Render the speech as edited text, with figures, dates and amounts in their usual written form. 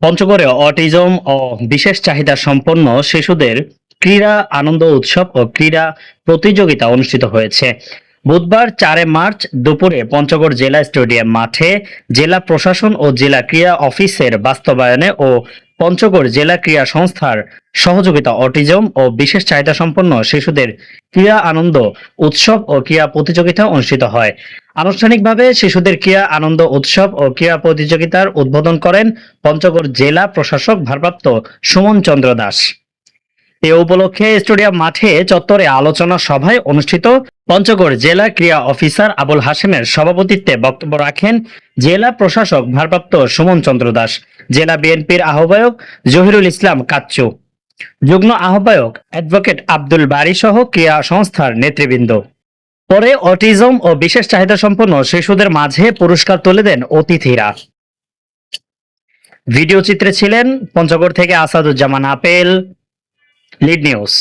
পঞ্চগড়ে অটিজম ও বিশেষ চাহিদা সম্পন্ন শিশুদের ক্রীড়া আনন্দ উৎসব ও ক্রীড়া প্রতিযোগিতা অনুষ্ঠিত হয়েছে। বুধবার 4 মার্চ দুপুরে পঞ্চগড় জেলা স্টেডিয়াম মাঠে জেলা প্রশাসন ও জেলা ক্রীড়া অফিসের বাস্তবায়নে ও পঞ্চগড় জেলা ক্রীড়া সংস্থার সহযোগিতা অটিজম ও বিশেষ চাহিদা সম্পন্ন শিশুদের ক্রীড়া আনন্দ উৎসব ও ক্রীড়া প্রতিযোগিতা অনুষ্ঠিত হয়। আনুষ্ঠানিকভাবে শিশুদের ক্রীড়া আনন্দ উৎসব ও ক্রীড়া প্রতিযোগিতার উদ্বোধন করেন পঞ্চগড় জেলা প্রশাসক ভারপ্রাপ্ত সুমন চন্দ্র দাস। এ উপলক্ষে স্টেডিয়াম মাঠে চত্বরে আলোচনা সভায় অনুষ্ঠিত পঞ্চগড় জেলা ক্রীড়া অফিসার আবুল হাশেমের সভাপতিত্বে বক্তব্য রাখেন জেলা প্রশাসক ভারপ্রাপ্ত সুমন চন্দ্র দাস, জেলা বিএনপির আহ্বায়ক জহিরুল ইসলাম কাচ্চু, যুগ্ম আহ্বায়ক অ্যাডভোকেট আব্দুল বারী সহ ক্রীড়া সংস্থার নেতৃবৃন্দ। পরে অটিজম ও বিশেষ চাহিদা সম্পন্ন শিশুদের মাঝে পুরস্কার তুলে দেন অতিথিরা। ভিডিও চিত্রে ছিলেন পঞ্চগড় থেকে আসাদুজ্জামান আপেল, লিড নিউজ।